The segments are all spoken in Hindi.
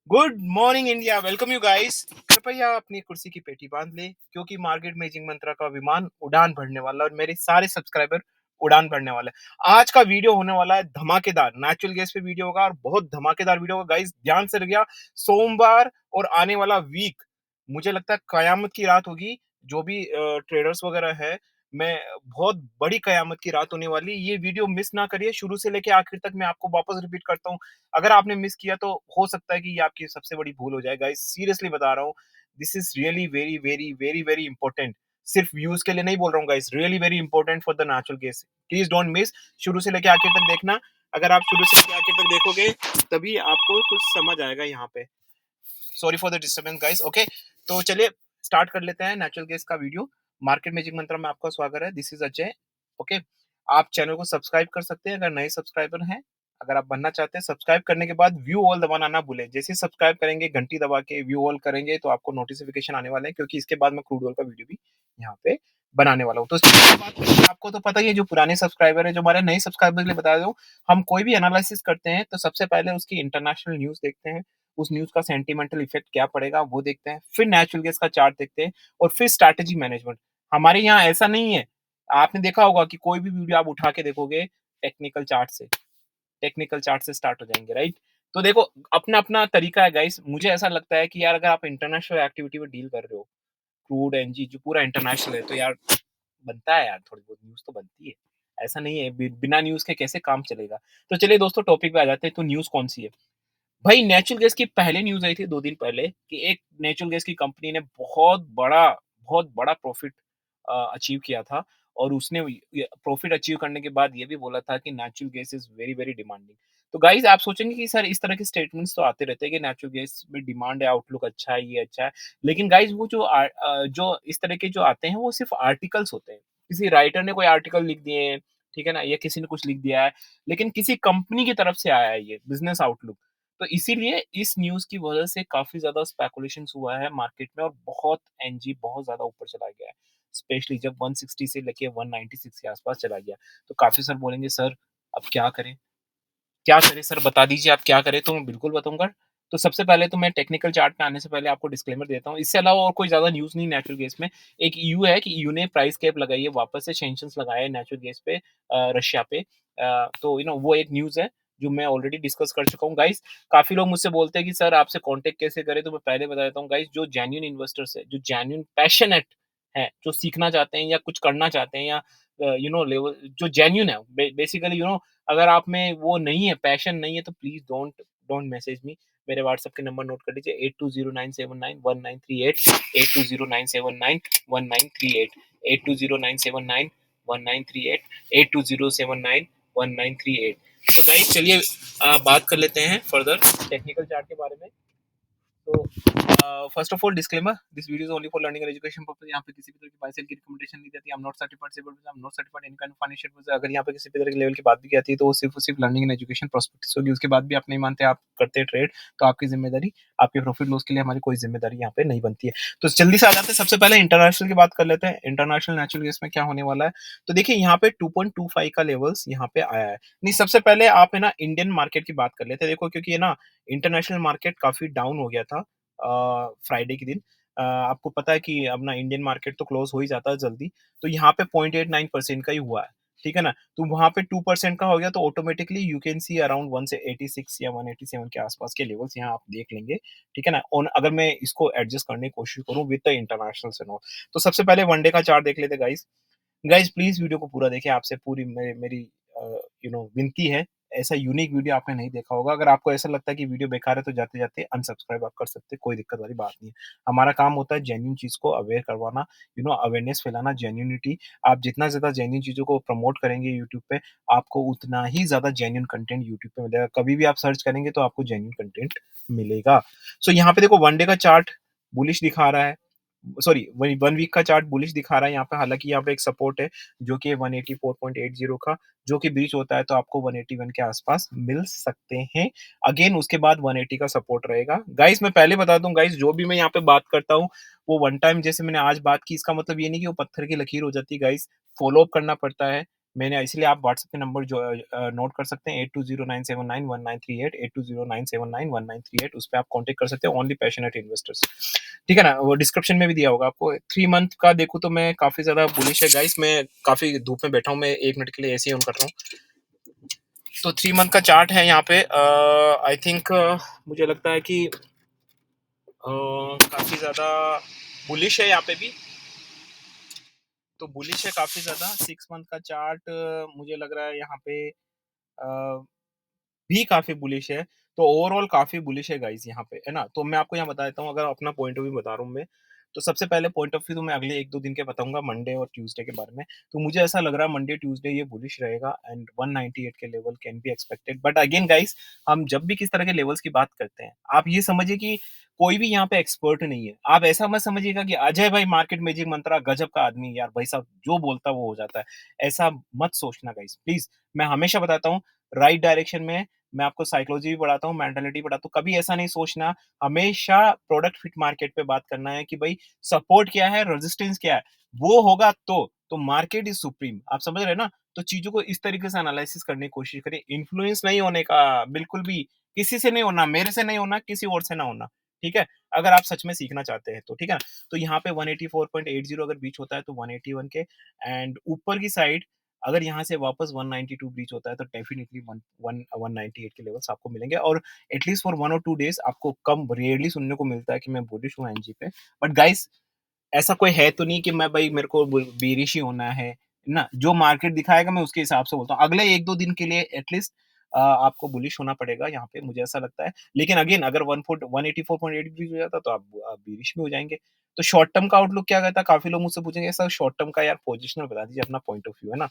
Good morning India, welcome you guys. कृपया अपनी कुर्सी की पेटी बांध ले क्योंकि मार्केट मेजिंग मंत्रा का विमान उड़ान भरने वाला और मेरे सारे सब्सक्राइबर उड़ान भरने वाले हैं। आज का वीडियो होने वाला है धमाकेदार, नेचुरल गैस पे वीडियो होगा और बहुत धमाकेदार वीडियो होगा गाइस। ध्यान से रखिएगा। सोमवार और आने वाला वीक मुझे लगता है कयामत की रात होगी। जो भी ट्रेडर्स वगैरह है, मैं बहुत बड़ी कयामत की रात होने वाली। ये वीडियो मिस ना करिए, शुरू से लेके आखिर तक। मैं आपको वापस रिपीट करता हूँ, अगर आपने मिस किया तो हो सकता है कि ये आपकी सबसे बड़ी भूल हो जाए। गाइस सीरियसली बता रहा हूँ, this is really very very very very important. सिर्फ व्यूज के लिए नहीं बोल रहा हूँ guys, really very important for the natural case. Please don't miss, शुरू से लेके आखिर तक देखना। अगर आप शुरू से लेके आखिर तक देखोगे तभी आपको कुछ समझ आएगा यहाँ पे। Sorry for the disturbance guys. Okay, तो चलिए स्टार्ट कर लेते हैं नेचुरल गैस का वीडियो। मार्केट मैजिक मंत्र में आपका स्वागत है। This is Ajay. ओके, आप चैनल को सब्सक्राइब कर सकते हैं अगर नए सब्सक्राइबर हैं। अगर आप बनना चाहते हैं, सब्सक्राइब करने के बाद व्यू ऑल दबाना ना भूलें। जैसे ही सब्सक्राइब करेंगे, घंटी दबा के व्यू ऑल करेंगे तो आपको नोटिफिकेशन आने वाले हैं, क्योंकि इसके बाद मैं क्रूड ऑयल का वीडियो भी यहाँ पे बनाने वाला हूँ। तो बात करें, आपको तो पता ही है, जो पुराने सब्सक्राइबर है, जो हमारे नए सब्सक्राइबर के लिए बता दूं, हम कोई भी एनालिसिस करते हैं तो सबसे पहले उसकी इंटरनेशनल न्यूज देखते हैं। उस न्यूज का सेंटिमेंटल इफेक्ट क्या पड़ेगा वो देखते हैं, फिर नेचुरल गैस का चार्ट देखते हैं और फिर स्ट्रैटेजी मैनेजमेंट। हमारे यहाँ ऐसा नहीं है। आपने देखा होगा कि कोई भी वीडियो आप उठा के देखोगे, टेक्निकल चार्ट से टेक्निकल चार्ट से स्टार्ट हो जाएंगे, राइट। तो देखो, अपना अपना तरीका है गाइस। मुझे ऐसा लगता है कि यार, अगर आप इंटरनेशनल एक्टिविटी में डील कर रहे हो, क्रूड एनजी जो पूरा इंटरनेशनल है, तो यार बनता है यार, थोड़ी बहुत न्यूज तो बनती है। ऐसा नहीं है बिना न्यूज के कैसे काम चलेगा। तो चलिए दोस्तों, टॉपिक पे आ जाते हैं। तो न्यूज कौन सी है भाई? नेचुरल गैस की पहले न्यूज आई थी 2 दिन पहले कि एक नेचुरल गैस की कंपनी ने बहुत बड़ा प्रॉफिट अचीव किया था। और उसने प्रॉफिट अचीव करने के बाद ये भी बोला था कि natural gas is very very demanding. तो गाइस, आप सोचेंगे कि सर इस तरह के स्टेटमेंट्स तो आते रहते हैं कि नेचुरल गैस में डिमांड है, आउटलुक अच्छा है, ये अच्छा है। लेकिन गाइस, वो जो इस तरह के जो आते हैं वो सिर्फ आर्टिकल्स होते हैं। किसी राइटर ने कोई आर्टिकल लिख दिए हैं, ठीक है ना, या किसी ने कुछ लिख दिया है, लेकिन किसी कंपनी की तरफ से आया है ये बिजनेस आउटलुक। तो इसीलिए इस न्यूज़ की वजह से काफ़ी ज़्यादा स्पेकुलेशंस हुआ है मार्केट में और बहुत एनजी बहुत ज़्यादा ऊपर चला गया है। स्पेशली जब 160 से लेके 196 के आसपास चला गया। तो काफ़ी सर बोलेंगे, सर अब क्या करें? क्या करें सर, बता दीजिए आप क्या करें? तो मैं बिल्कुल बताऊँगा। तो सबसे पहले तो मैं टेक्निकल चार्ट पे आने से पहले आपको डिस्क्लेमर देता हूँ। इससे अलावा और कोई ज़्यादा न्यूज़ नहीं नेचुरल गैस में। एक ईयू है कि ईयू ने प्राइस कैप लगाई है, वापस से सैंक्शंस लगाए हैं नेचुरल गैस पे, रशिया पे। तो वो एक न्यूज़ है जो मैं ऑलरेडी डिस्कस कर चुका हूँ गाइस। काफ़ी लोग मुझसे बोलते हैं कि सर आपसे कॉन्टैक्ट कैसे करें? तो मैं पहले बता देता हूँ गाइस, जो जेन्युइन इन्वेस्टर्स है, जो जेन्युइन पैशनेट हैं, जो सीखना चाहते हैं या कुछ करना चाहते हैं, या लेवल जो जेन्युइन है, बेसिकली अगर आप में वो नहीं है, पैशन नहीं है, तो please don't don't message me. मेरे व्हाट्सएप के नंबर नोट कर लीजिए, 8209791938, 8209791938, 8209791938, 82079193 8। तो गाइस चलिए बात कर लेते हैं फर्दर टेक्निकल चार्ट के बारे में। तो first of all disclaimer, this video is only for learning and education purpose. यहाँ पे किसी भी तरह की बाय सेल की रिकमेंडेशन नहीं देती। I am not certified civil, I am not certified any kind of financial advisor. अगर यहाँ पे किसी भी तरह के लेवल की बात भी आती है तो वो सिर्फ और सिर्फ लर्निंग एंड एजुकेशन प्रोस्पेक्टिस होगी। उसके बाद भी आप नहीं मानते, आप करते हैं ट्रेड, तो आपकी जिम्मेदारी, आपके प्रॉफिट लॉस के लिए हमारी कोई जिम्मेदारी यहाँ पे नहीं बनती है। तो जल्दी से आ जाते हैं, सबसे पहले इंटरनेशनल की बात कर लेते हैं। इंटरनेशनल नेचुरल गैस में क्या होने वाला है? तो देखिए, यहाँ पे 2.25 का लेवल्स यहाँ पे आया है। नहीं, सबसे पहले आप है ना इंडियन मार्केट की बात कर लेते हैं। देखो, क्योंकि है ना इंटरनेशनल मार्केट काफी डाउन हो गया था फ्राइडे के दिन। आपको पता है कि अपना इंडियन मार्केट तो क्लोज हो ही जाता है जल्दी। तो यहाँ पे 0.89% का ही हुआ है, ठीक है ना। तो वहां पे 2% का हो गया, तो automatically you can see around 186 या 187 के आसपास के लेवल्स यहाँ आप देख लेंगे, ठीक है ना। और अगर मैं इसको एडजस्ट करने की कोशिश करूँ विद द इंटरनेशनल से नो, तो सबसे पहले वनडे का चार्ट देख लेते गाइस। गाइस प्लीज वीडियो को पूरा देखिए, आपसे पूरी मेरी विनती है। ऐसा यूनिक वीडियो आपने नहीं देखा होगा। अगर आपको ऐसा लगता है कि वीडियो बेकार है तो जाते जाते अनसब्सक्राइब आप कर सकते हैं, कोई दिक्कत वाली बात नहीं है। हमारा काम होता है जेन्युइन चीज को अवेयर करवाना, अवेयरनेस फैलाना, जेन्युइनिटी। आप जितना ज्यादा जेन्युइन चीजों को प्रमोट करेंगे यूट्यूब पे, आपको उतना ही ज्यादा जेन्युइन कंटेंट यूट्यूब पे मिलेगा। कभी भी आप सर्च करेंगे तो आपको जेन्युइन कंटेंट मिलेगा। सो यहाँ पे देखो, वनडे का चार्ट बुलिश दिखा रहा है। सॉरी, 1 वीक का चार्ट बुलिश दिखा रहा है यहाँ पे। हालांकि यहाँ पे एक सपोर्ट है जो कि 184.80 का, जो कि ब्रीच होता है तो आपको 181 के आसपास मिल सकते हैं। अगेन उसके बाद 180 का सपोर्ट रहेगा। गाइस मैं पहले बता दूं गाइस, जो भी मैं यहाँ पे बात करता हूँ वो वन टाइम, जैसे मैंने आज बात की, इसका मतलब ये नहीं कि वो पत्थर की लकीर हो जाती है गाइस। फॉलो अप करना पड़ता है। मैंने इसलिए आप व्हाट्सएप पे नंबर जो नोट कर सकते हैं 8209791938 8209791938 उस पे आप कॉन्टैक्ट कर सकते हैं ओनली पैशनेट इन्वेस्टर्स। ठीक है ना? वो डिस्क्रिप्शन में भी दिया होगा आपको। 3 मंथ का देखूँ तो मैं काफ़ी ज़्यादा बुलिश है गाइस, मैं काफ़ी धूप में बैठा हूँ, मैं 1 मिनट के लिए एसी ऑन कर रहा हूँ। तो 3 मंथ का चार्ट है यहाँ पे आई थिंक मुझे लगता है कि काफ़ी ज़्यादा बुलिश है यहाँ पे भी। तो बुलिश है काफ़ी ज़्यादा। 6 मंथ का चार्ट मुझे लग रहा है यहाँ पे भी काफ़ी बुलिश है। तो ओवरऑल काफ़ी बुलिश है गाइस यहाँ पे, है ना? तो मैं आपको यहाँ बता देता हूँ, अगर अपना पॉइंट ऑफ व्यू बता रहा हूँ मैं, तो सबसे पहले पॉइंट ऑफ व्यू तो मैं अगले 1-2 दिन के बताऊँगा मंडे और ट्यूसडे के बारे में। तो मुझे ऐसा लग रहा है मंडे, ट्यूसडे ये बुलिश रहेगा एंड 198 के level can be expected. But again guys, हम जब भी किस तरह के लेवल्स की बात करते हैं, आप ये समझिए कि कोई भी यहाँ पे एक्सपर्ट नहीं है। आप ऐसा मत समझिएगा कि अजय भाई मार्केट मैजिक मंत्रा गजब का आदमी है यार, भाई साहब जो बोलता है वो हो जाता है। ऐसा मत सोचना गाइस प्लीज़। मैं हमेशा बताता हूँ राइट डायरेक्शन में मैं आपको साइकोलॉजी भी पढ़ाता हूँ, मेंटालिटी पढ़ाता हूँ। कभी ऐसा नहीं सोचना, हमेशा प्रोडक्ट फिट मार्केट पे बात करना है कि भाई सपोर्ट क्या है, रेजिस्टेंस क्या है, वो होगा तो मार्केट इज सुप्रीम। आप समझ रहे हैं ना? तो चीज़ों को इस तरीके से एनालिसिस करने की कोशिश करें। इन्फ्लुएंस नहीं होने का बिल्कुल भी, किसी से नहीं होना, मेरे से नहीं होना, किसी और से ना होना, ठीक है? अगर आप सच में सीखना चाहते हैं तो, ठीक है ना? तो यहाँ पे 184.80 अगर बीच होता है तो 181 के एंड ऊपर की साइड अगर यहाँ से वापस 192 ब्रीच होता है तो डेफिनिटली 198 के लेवल्स आपको मिलेंगे और एटलीस्ट फॉर 1 और 2 डेज़ आपको कम रेयरली सुनने को मिलता है कि मैं बुलिश हूँ एनजी पे। बट गाइस ऐसा कोई है तो नहीं कि मैं भाई मेरे को बेरिश ही होना है ना? जो मार्केट दिखाएगा मैं उसके हिसाब से बोलता हूँ। अगले 1-2 दिन के लिए एटलीस्ट आपको बुलिश होना पड़ेगा यहाँ पे मुझे ऐसा लगता है। लेकिन अगेन अगर 184.8 भी हो जाता तो आप बेरिश भी हो जाएँगे। तो शॉर्ट टर्म का आउटलुक क्या कहता है? काफ़ी लोग मुझसे पूछेंगे सर शॉर्ट टर्म का यार पोजिशनल बता दीजिए अपना पॉइंट ऑफ व्यू, है ना?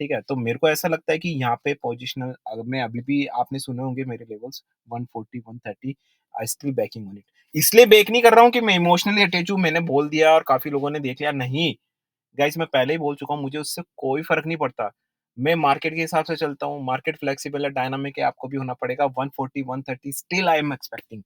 ठीक है? तो मेरे को ऐसा लगता है कि यहाँ पे पोजिशनल मैं अभी भी आपने सुने होंगे मेरे levels 140, 130 I still banking on it. इसलिए बेक नहीं कर रहा हूँ कि मैं इमोशनली अटैच हूँ, मैंने बोल दिया और काफ़ी लोगों ने देख लिया, नहीं। गाइस मैं पहले ही बोल चुका हूँ, मुझे उससे कोई फ़र्क नहीं पड़ता। मैं मार्केट के हिसाब से चलता हूँ, मार्केट फ्लेक्सिबल है, डायनामिक है, आपको भी होना पड़ेगा। 140, 130 still I am expecting.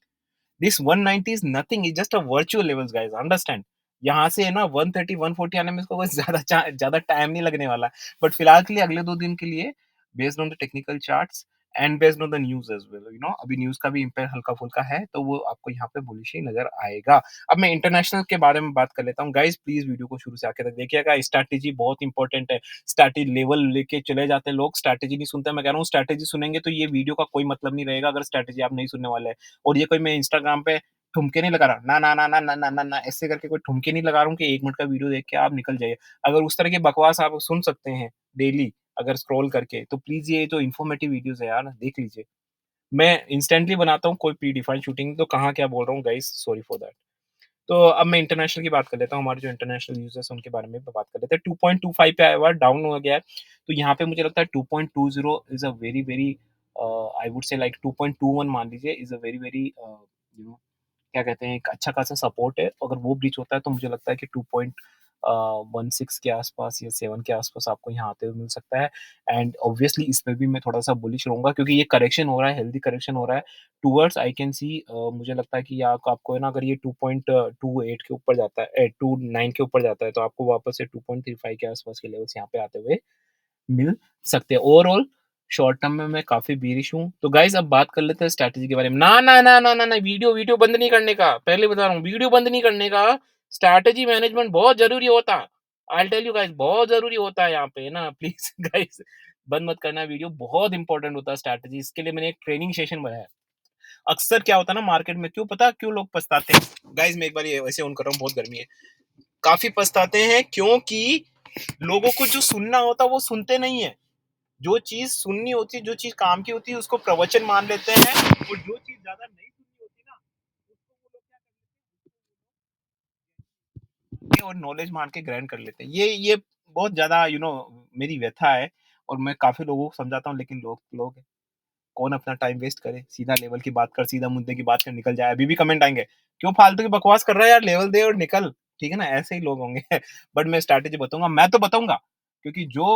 This 190 is nothing, it's just a virtual levels guys, understand? यहाँ से है ना 130, 140 आने में इसको कोई ज़्यादा टाइम नहीं लगने वाला। बट फिलहाल के लिए अगले 2 दिन के लिए based on the technical charts and based on the news as well, you know अभी न्यूज़ का भी इम्पैक्ट हल्का-फुल्का है, तो वो आपको यहाँ पे बुलिश ही नज़र आएगा। अब मैं इंटरनेशनल के बारे में बात कर लेता हूँ। गाइस प्लीज़ वीडियो को शुरू से आखिर तक देखिएगा, स्ट्रैटेजी बहुत इंपॉर्टेंट है। स्ट्रैटेजी लेवल लेके चले जाते हैं लोग, स्ट्रैटेजी नहीं सुनते। मैं कह रहा हूँ स्ट्रैटेजी सुनेंगे तो ये वीडियो का कोई मतलब नहीं रहेगा अगर स्ट्रैटेजी आप नहीं सुनने वाले हैं। और ये कोई मैं इंस्टाग्राम पे ठुमके नहीं लगा रहा। ना, ना, ना, ना, ना, ना, ना, ना ऐसे करके कोई ठुमके नहीं लगा रहा हूँ कि 1 मिनट का वीडियो देख के आप निकल जाइए। अगर उस तरह की बकवास आप सुन सकते हैं डेली अगर स्क्रॉल करके, तो प्लीज़ ये जो इन्फॉर्मेटिव वीडियोज़ है यार देख लीजिए। मैं इंस्टेंटली बनाता हूँ, कोई प्री डिफाइंड शूटिंग तो कहाँ क्या बोल रहा हूँ गाइस, सॉरी फॉर दैट। तो अब मैं इंटरनेशनल की बात कर लेता हूँ, हमारे जो इंटरनेशनल यूज़र्स हैं उनके बारे में बात कर लेते हैं। 2.25 पे आया हुआ है, डाउन हो गया है। तो यहाँ पे मुझे लगता है 2.20 is a very very I would say like 2.21 मान लीजिए is a very very you know क्या कहते हैं, एक अच्छा खासा सपोर्ट है। अगर वो ब्रीच होता है तो मुझे लगता है कि 2.16 के आसपास या 7 के आसपास आपको यहाँ आते हुए मिल सकता है। एंड ऑब्वियसली इसमें भी मैं थोड़ा-सा बुलिश रहूँगा क्योंकि ये करेक्शन हो रहा है, हेल्दी करेक्शन हो रहा है। टुवर्ड्स आई कैन सी मुझे लगता है कि आपको है ना अगर ये 2.28 के ऊपर जाता है 29 के ऊपर जाता है तो आपको वापस से 2.35 के आसपास के लेवल्स यहाँ पे आते हुए मिल सकते हैं। ओवरऑल शॉर्ट टर्म में मैं काफ़ी बेरिश हूँ। तो गाइज़ अब बात कर लेते हैं स्ट्रैटेजी के बारे में। ना, ना, ना, ना, ना, ना वीडियो वीडियो बंद नहीं करने का। पहले बता रहा हूँ वीडियो बंद नहीं करने का। स्ट्रैटेजी मैनेजमेंट बहुत ज़रूरी होता। I will tell you guys बहुत ज़रूरी होता है यहाँ पे ना प्लीज़ गाइज़ बंद मत करना वीडियो बहुत इंपॉर्टेंट होता है स्ट्रैटेजी। इसके लिए मैंने एक ट्रेनिंग सेशन बनाया है। अक्सर क्या होता है ना मार्केट में क्यों पता है क्यों लोग पछताते हैं? गाइज़ मैं एक बार ये वैसे ऑन कर रहा हूँ बहुत गर्मी है। काफ़ी पछताते हैं क्योंकि लोगों को जो सुनना होता है वो सुनते नहीं है। जो चीज़ सुननी होती है, जो चीज़ काम की होती है, उसको प्रवचन मान लेते हैं और जो चीज़ ज़्यादा नहीं सुननी होती ना, उसको वो लोग क्या करते हैं और नॉलेज मान के ग्रहण कर लेते हैं। ये बहुत ज़्यादा मेरी व्यथा है और मैं काफ़ी लोगों को समझाता हूँ लेकिन लोग लोग कौन अपना टाइम वेस्ट करे? सीधा लेवल की बात कर, सीधा मुद्दे की बात कर, निकल जाए। अभी भी कमेंट आएँगे, "क्यों फालतू की बकवास कर रहा है यार, लेवल दे और निकल।" ठीक है ना? ऐसे ही लोग होंगे। बट मैं स्ट्रैटेजी बताऊँगा, मैं तो बताऊँगा क्योंकि जो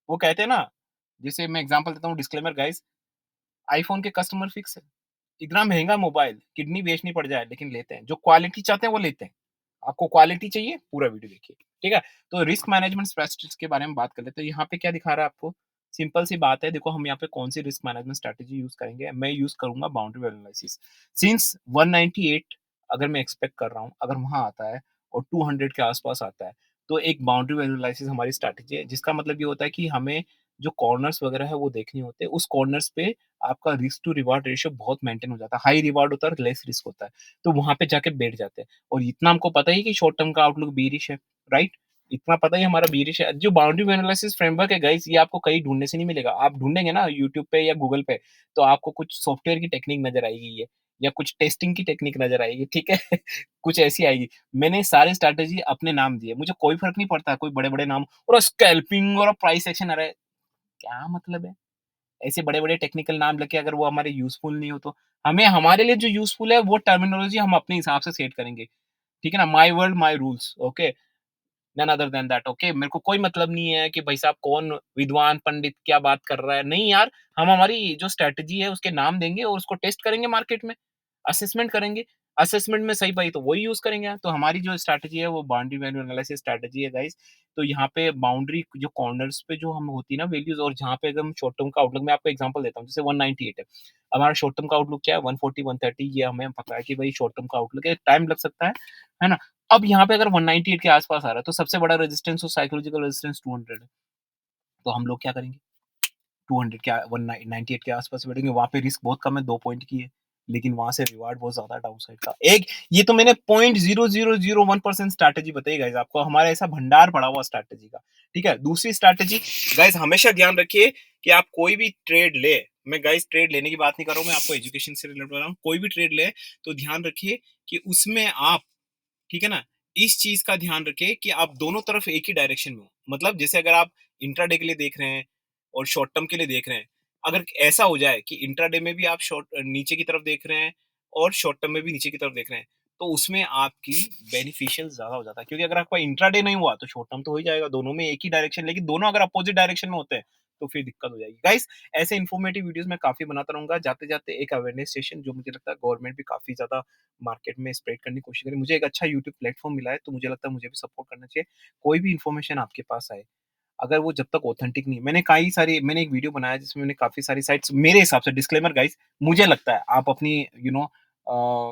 वो कहते हैं ना, जैसे मैं एग्ज़ाम्पल देता हूँ डिस्क्लेमर गाइज़, आईफ़ोन के कस्टमर फिक्स है। इतना महँगा मोबाइल, किडनी बेचनी पड़ जाए लेकिन लेते हैं। जो क्वालिटी चाहते हैं वो लेते हैं। आपको क्वालिटी चाहिए, पूरा वीडियो देखिए, ठीक है? तो रिस्क मैनेजमेंट स्ट्रेटजीज़ के बारे में बात कर लेते हैं। यहाँ पे क्या दिखा रहा है आपको? सिंपल सी बात है, देखो हम यहाँ पे कौन-सी रिस्क मैनेजमेंट स्ट्रैटेजी यूज़ करेंगे, मैं यूज़ करूँगा बाउंड्री वैल्यू एनालिसिस। सिंस 198 अगर मैं एक्सपेक्ट कर रहा हूँ, अगर वहाँ आता है और 200 के आस-पास आता है, तो एक बाउंड्री वैल्यू एनालिसिस हमारी स्ट्रैटेजी है, जिसका मतलब ये होता है कि हमें जो कॉर्नर्स वगैरह है वो देखने होते हैं, उस कॉर्नर्स पे आपका रिस्क टू रिवार्ड रेशियो बहुत मेंटेन हो जाता है, हाई रिवार्ड होता है और लेस रिस्क होता है, तो वहाँ पे जाके बैठ जाते हैं। और इतना हमको पता ही है कि शॉर्ट टर्म का आउटलुक बीरिश है, राइट? इतना पता ही हमारा बीरिश है। जो बाउंड्री एनालिसिस फ्रेमवर्क है गाइस, ये आपको कहीं ढूँढने से नहीं मिलेगा। आप ढूँढेंगे ना यूट्यूब पे या गूगल पे, तो आपको कुछ सॉफ्टवेयर की टेक्निक नज़र आएगी ये, या कुछ टेस्टिंग की टेक्निक नज़र आएगी, ठीक है? कुछ ऐसी आएगी। मैंने सारी स्ट्रैटेजी अपने नाम दिए, मुझे कोई फ़र्क नहीं पड़ता, कोई बड़े-बड़े नाम और स्कैल्पिंग और प्राइस एक्शन, अरे! क्या मतलब है? ऐसे बड़े-बड़े टेक्निकल नाम लेके अगर वो हमारे यूज़फुल नहीं हो तो, हमें हमारे लिए जो यूज़फुल है वो टर्मिनोलॉजी हम अपने हिसाब से सेट करेंगे। ठीक है ना? My world my rules, okay? None other than that, okay? मेरे को कोई मतलब नहीं है कि भाई साहब कौन विद्वान पंडित क्या बात कर रहा है। नहीं यार, हम हमारी जो स्ट्रैटेजी है उसके नाम देंगे और उसको टेस्ट करेंगे मार्केट में, असेसमेंट करेंगे। असेसमेंट में सही पाई तो वही यूज़ करेंगे। तो हमारी जो स्ट्रैटेजी है वो बाउंड्री वैल्यू एनालिसिस स्ट्रैटेजी है गाइस। तो यहाँ पे बाउंड्री जो कॉर्नर्स पे जो हम होती है ना वैल्यूज़, और जहाँ पे अगर हम शॉर्ट टर्म का आउटलुक, मैं आपको एग्जांपल देता हूँ, जैसे 198 है। हमारा शॉर्ट टर्म का आउटलुक क्या है? 140, 130, ये हमें पता है कि भाई शॉर्ट टर्म का आउटलुक है, टाइम लग सकता है ना? अब यहाँ पे अगर 198 के आस-पास आ रहा है, तो सबसे बड़ा रेजिस्टेंस और साइकोलॉजिकल रेजिस्टेंस 200 है। तो हम लोग क्या करेंगे? 200 के 98 के आस-पास बैठेंगे, वहाँ पे रिस्क बहुत कम है, 2 पॉइंट की है, लेकिन वहाँ से रिवार्ड बहुत ज़्यादा है डाउनसाइड का। एक ये तो मैंने 0.0001% स्ट्रैटेजी बताई गाइस आपको, हमारा ऐसा भंडार पड़ा हुआ स्ट्रैटेजी का, ठीक है? दूसरी स्ट्रैटेजी गाइस, हमेशा ध्यान रखिए कि आप कोई भी ट्रेड ले, मैं गाइस ट्रेड लेने की बात नहीं कर रहा हूँ, मैं आपको एजुकेशन से रिलेटेड बता रहा हूँ। कोई भी ट्रेड ले, तो ध्यान रखिए कि उसमें आप, ठीक है ना? इस चीज़ का ध्यान रखें कि आप दोनों तरफ एक ही डायरेक्शन में हो। मतलब जैसे अगर आप इंट्राडे के लिए देख रहे हैं और शॉर्ट टर्म के लिए देख रहे हैं, अगर ऐसा हो जाए कि इंट्राडे में भी आप नीचे की तरफ देख रहे हैं और शॉर्ट टर्म में भी नीचे की तरफ देख रहे हैं, तो उसमें आपकी बेनिफिशियल ज़्यादा हो जाता है। क्योंकि अगर आपका इंट्राडे नहीं हुआ, तो शॉर्ट टर्म तो हो ही जाएगा, दोनों में एक ही डायरेक्शन, लेकिन दोनों अगर अपोज़िट डायरेक्शन में होते हैं, तो फिर दिक्कत हो जाएगी। गाइस, ऐसे इन्फॉर्मेटिव वीडियोज़ मैं काफ़ी बनाता रहूँगा। जाते-जाते एक अवेयरनेस सेशन, जो मुझे लगता है गवर्नमेंट भी काफ़ी ज़्यादा मार्केट में स्प्रेड करने की कोशिश करें। मुझे एक अच्छा यूट्यूब प्लेटफ़ॉर्म मिला है, तो मुझे लगता है मुझे भी सपोर्ट करना चाहिए। कोई भी इन्फॉर्मेशन आपके पास आए, अगर वो जब तक ऑथेंटिक नहीं, मैंने एक वीडियो बनाया जिसमें मैंने काफ़ी सारी साइट्स, मेरे हिसाब से डिस्क्लेमर गाइस, मुझे लगता है आप अपनी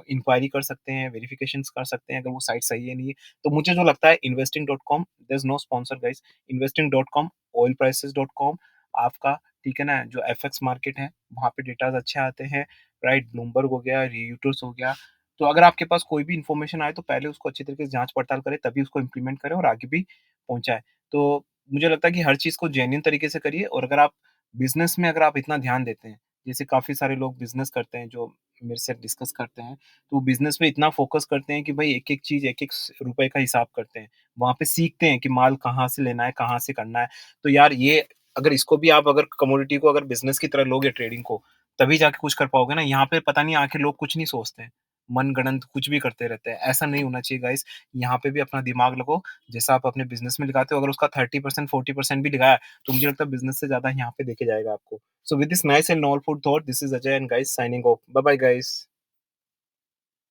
इंक्वायरी कर सकते हैं, वेरिफिकेशंस कर सकते हैं अगर वो साइट सही है नहीं है। तो मुझे जो लगता है investing.com, there is no sponsor guys, investing.com, oilprices.com आपका, ठीक है ना? जो एफएक्स मार्केट है, वहाँ पे डेटाज़ अच्छे आते हैं, राइट? ब्लूमबर्ग हो गया, रियूटर्स हो गया। तो अगर आपके पास कोई भी इन्फॉर्मेशन आए, तो पहले उसको अच्छी तरीके से जाँच-पड़ताल करें, तभी उसको इम्प्लीमेंट करें और आगे भी पहुँचाएँ। तो मुझे लगता है कि हर चीज़ को जेन्युइन तरीके से करिए, और अगर आप बिज़नेस में अगर आप इतना ध्यान देते हैं, जैसे काफ़ी सारे लोग बिज़नेस करते हैं जो मेरे से डिस्कस करते हैं, तो बिज़नेस में इतना फ़ोकस करते हैं कि भाई एक-एक चीज़, एक-एक रुपए का हिसाब करते हैं। वहाँ पे सीखते हैं कि माल कहाँ से लेना है, कहाँ से करना है। तो यार ये, अगर इसको भी आप अगर कमोडिटी को अगर बिज़नेस की तरह लोगे, ट्रेडिंग को, तभी जाके कुछ कर पाओगे ना। यहाँ पे पता नहीं आके लोग कुछ नहीं सोचते हैं। मनगढ़ंत कुछ भी करते रहते हैं। ऐसा नहीं होना चाहिए गाइज़। यहाँ पे भी अपना दिमाग लगाओ, जैसा आप अपने बिज़नेस में लगाते हो, अगर उसका 30% 40% भी लगाया, तो मुझे लगता है बिज़नेस से ज़्यादा यहाँ पे देखे जाएगा आपको। So with this nice and knowledgeful thought, this is Ajay and guys signing off. Bye bye guys.